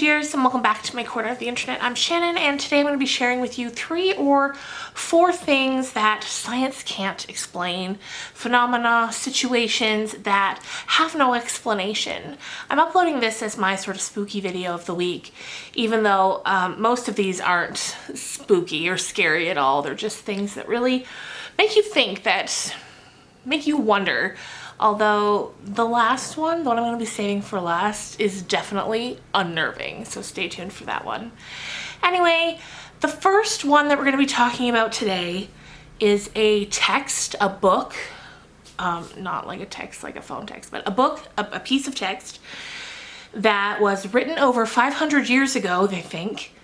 dears, and welcome back to my corner of the internet. I'm Shannon, and today I'm going to be sharing with you 3 or 4 things that science can't explain, phenomena, situations that have no explanation. I'm uploading this as my sort of spooky video of the week, even though most of these aren't spooky or scary at all. They're just things that really make you think, that make you wonder. Although the last one, the one I'm going to be saving for last, is definitely unnerving, so stay tuned for that one. Anyway, the first one that we're going to be talking about today is a text, a book, not like a text, like a phone text, but a book, a piece of text that was written over 500 years ago, they think,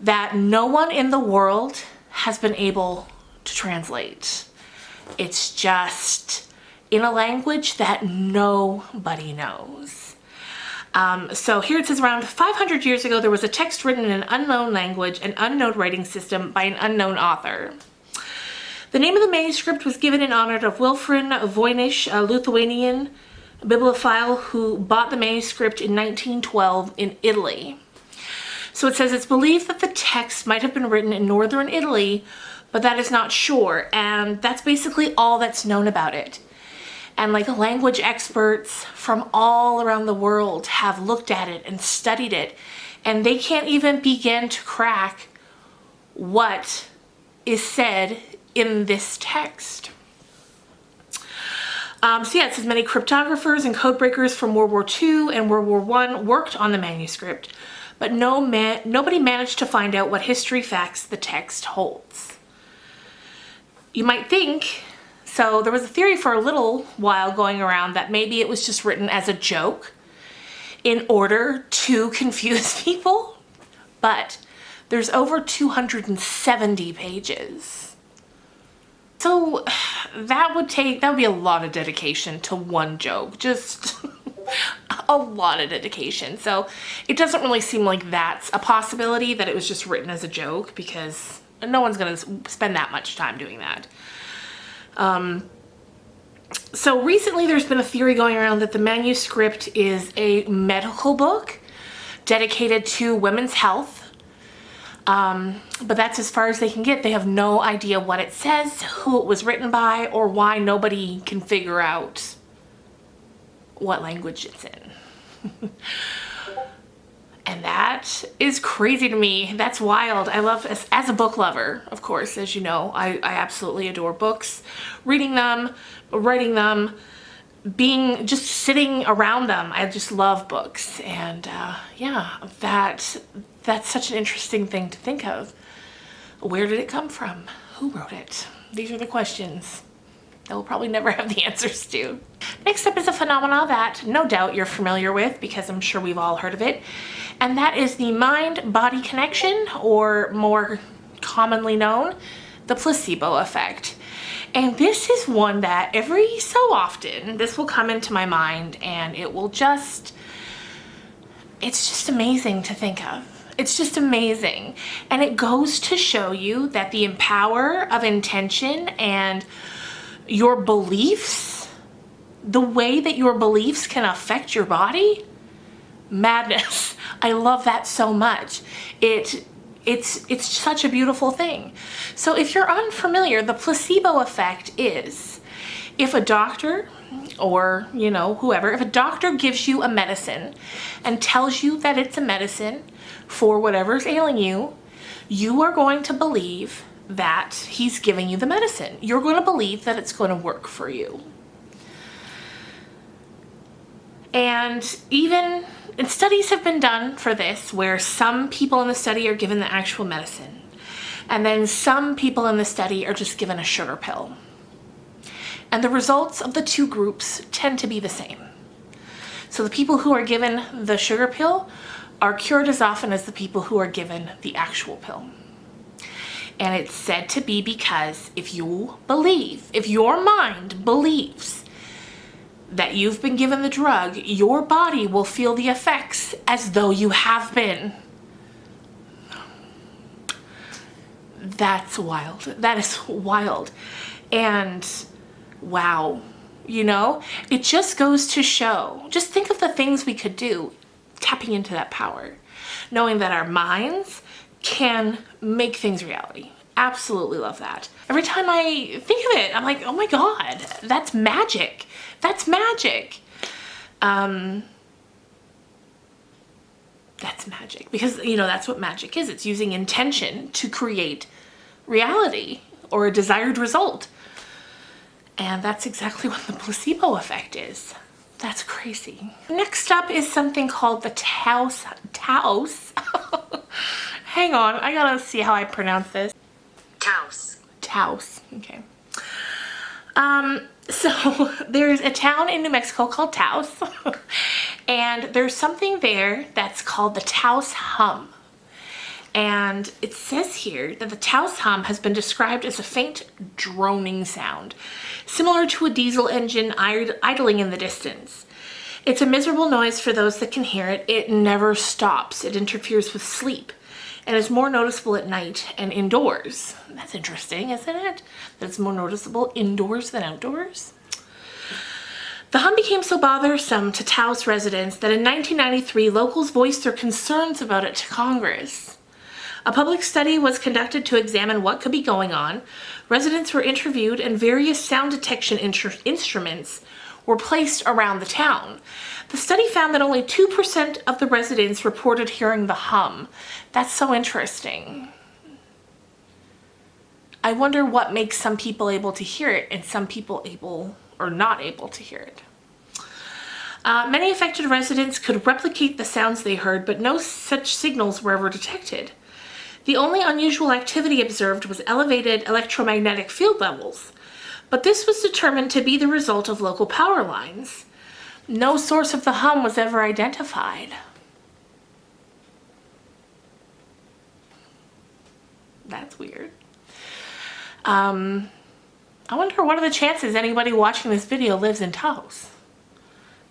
that no one in the world has been able to translate. It's just in a language that nobody knows. So here it says, around 500 years ago, there was a text written in an unknown language, an unknown writing system by an unknown author. The name of the manuscript was given in honor of Wilfrid Voynich, a Lithuanian bibliophile who bought the manuscript in 1912 in Italy. So it says it's believed that the text might have been written in northern Italy, but that is not sure, and that's basically all that's known about it. And like language experts from all around the world have looked at it and studied it, and they can't even begin to crack what is said in this text. So yeah, it says many cryptographers and codebreakers from World War II and World War I worked on the manuscript, but nobody managed to find out what history facts the text holds. You might think, so there was a theory for a little while going around that maybe it was just written as a joke in order to confuse people, but there's over 270 pages. So that would be a lot of dedication to one joke, just a lot of dedication. So it doesn't really seem like that's a possibility, that it was just written as a joke, because no one's gonna spend that much time doing that. So recently there's been a theory going around that the manuscript is a medical book dedicated to women's health. But that's as far as they can get. They have no idea what it says, who it was written by, or why nobody can figure out what language it's in. And that is crazy to me. That's wild. I love, as a book lover, of course, as you know, I absolutely adore books. Reading them, writing them, just sitting around them. I just love books. And yeah, that's such an interesting thing to think of. Where did it come from? Who wrote it? These are the questions that we'll probably never have the answers to. Next up is a phenomena that no doubt you're familiar with, because I'm sure we've all heard of it, and that is the mind-body connection, or more commonly known, the placebo effect. And this is one that every so often, this will come into my mind, and it's just amazing to think of. It's just amazing. And it goes to show you that the power of intention and your beliefs, the way that your beliefs can affect your body, madness. I love that so much. It's such a beautiful thing. So if you're unfamiliar, the placebo effect is if a doctor, or whoever, if a doctor gives you a medicine and tells you that it's a medicine for whatever's ailing you, you are going to believe that he's giving you the medicine. You're going to believe that it's going to work for you. And studies have been done for this, where some people in the study are given the actual medicine, and then some people in the study are just given a sugar pill. And the results of the two groups tend to be the same. So the people who are given the sugar pill are cured as often as the people who are given the actual pill. And it's said to be because if your mind believes that you've been given the drug, your body will feel the effects as though you have been. That's wild. That is wild. And wow, it just goes to show, just think of the things we could do tapping into that power. knowing that our minds can make things reality. Absolutely love that. Every time I think of it, I'm like, oh my God, that's magic. That's magic. That's magic, because you know, that's what magic is. It's using intention to create reality or a desired result. And that's exactly what the placebo effect is. That's crazy. Next up is something called the Taos. Hang on, I gotta see how I pronounce this. Taos, okay. So there's a town in New Mexico called Taos, and there's something there that's called the Taos hum. And it says here that the Taos hum has been described as a faint droning sound, similar to a diesel engine idling in the distance. It's a miserable noise for those that can hear it. It never stops. It interferes with sleep and is more noticeable at night and indoors. That's interesting, isn't it? That it's more noticeable indoors than outdoors. The hum became so bothersome to Taos residents that in 1993, locals voiced their concerns about it to Congress. A public study was conducted to examine what could be going on. Residents were interviewed and various sound detection instruments were placed around the town. The study found that only 2% of the residents reported hearing the hum. That's so interesting. I wonder what makes some people able to hear it and some people able or not able to hear it. Many affected residents could replicate the sounds they heard, but no such signals were ever detected. The only unusual activity observed was elevated electromagnetic field levels, but this was determined to be the result of local power lines. No source of the hum was ever identified. That's weird. I wonder what are the chances anybody watching this video lives in Taos?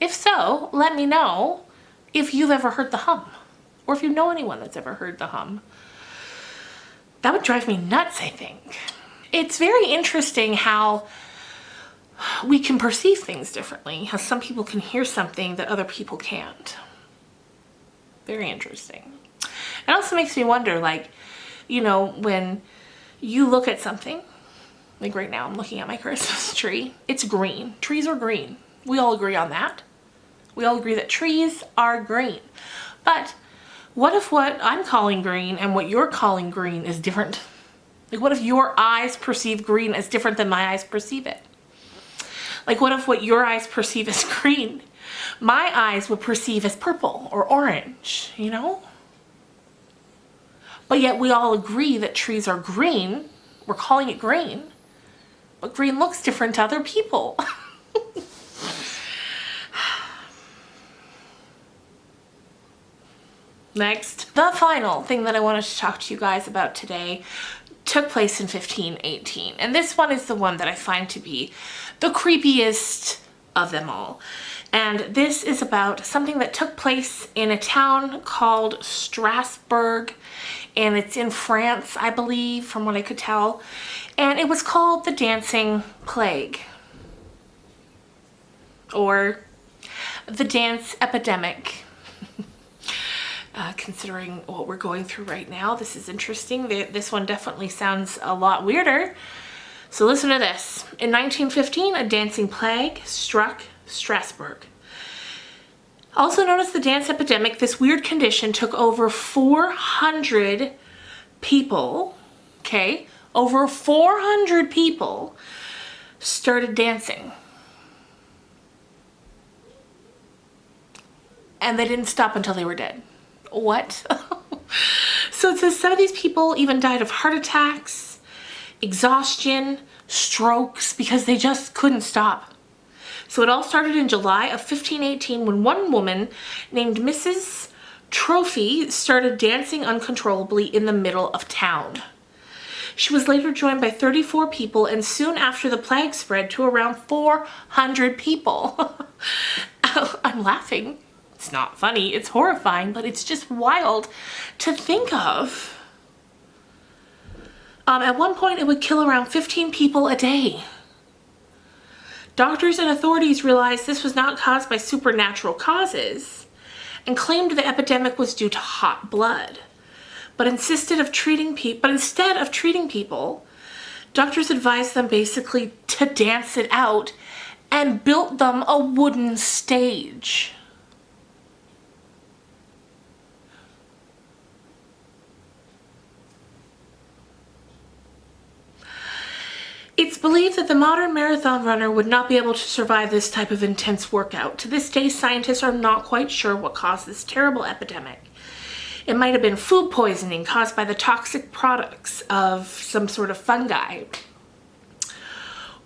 If so, let me know if you've ever heard the hum, or if you know anyone that's ever heard the hum. That would drive me nuts, I think. It's very interesting how we can perceive things differently, how some people can hear something that other people can't. Very interesting. It also makes me wonder, like, you know, when you look at something, like right now I'm looking at my Christmas tree, it's green. Trees are green. We all agree on that. We all agree that trees are green. But what if what I'm calling green and what you're calling green is different? Like, what if your eyes perceive green as different than my eyes perceive it? Like, what if what your eyes perceive as green, my eyes would perceive as purple or orange, you know? But yet we all agree that trees are green. We're calling it green. But green looks different to other people. Next, the final thing that I wanted to talk to you guys about today took place in 1518. And this one is the one that I find to be the creepiest of them all. And this is about something that took place in a town called Strasbourg. And it's in France, I believe, from what I could tell. And it was called the Dancing Plague, or the Dance Epidemic. Considering what we're going through right now, this is interesting. This one definitely sounds a lot weirder. So listen to this. In 1915, a dancing plague struck Strasbourg. Also known as the dance epidemic, this weird condition took over 400 people, okay? Over 400 people started dancing. And they didn't stop until they were dead. What? So it says some of these people even died of heart attacks, exhaustion, strokes, because they just couldn't stop. So it all started in July of 1518 when one woman named Mrs. Trophy started dancing uncontrollably in the middle of town. She was later joined by 34 people, and soon after the plague spread to around 400 people. I'm laughing. It's not funny, it's horrifying, but it's just wild to think of. At one point, it would kill around 15 people a day. Doctors and authorities realized this was not caused by supernatural causes, and claimed the epidemic was due to hot blood. But instead of treating people, doctors advised them basically to dance it out and built them a wooden stage. It's believed that the modern marathon runner would not be able to survive this type of intense workout. To this day, scientists are not quite sure what caused this terrible epidemic. It might have been food poisoning caused by the toxic products of some sort of fungi.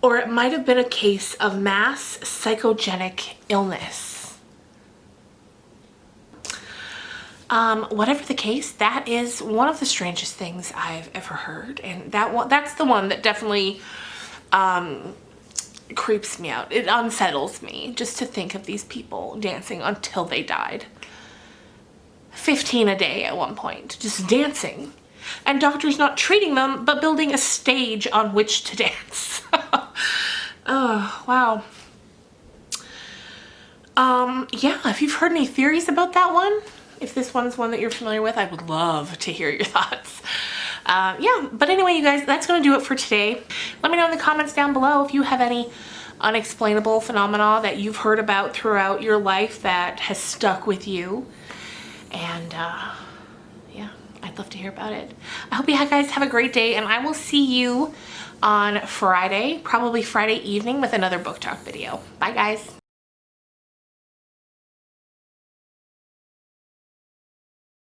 Or it might have been a case of mass psychogenic illness. Whatever the case, that is one of the strangest things I've ever heard, and that's the one that definitely creeps me out. It unsettles me just to think of these people dancing until they died. 15 a day at one point, just dancing, and doctors not treating them but building a stage on which to dance. Oh, wow. Yeah, if you've heard any theories about that one, if this one's one that you're familiar with, I would love to hear your thoughts. Yeah, but anyway, you guys, that's going to do it for today. Let me know in the comments down below if you have any unexplainable phenomena that you've heard about throughout your life that has stuck with you. And yeah, I'd love to hear about it. I hope you guys have a great day, and I will see you on Friday, probably Friday evening, with another book talk video. Bye, guys.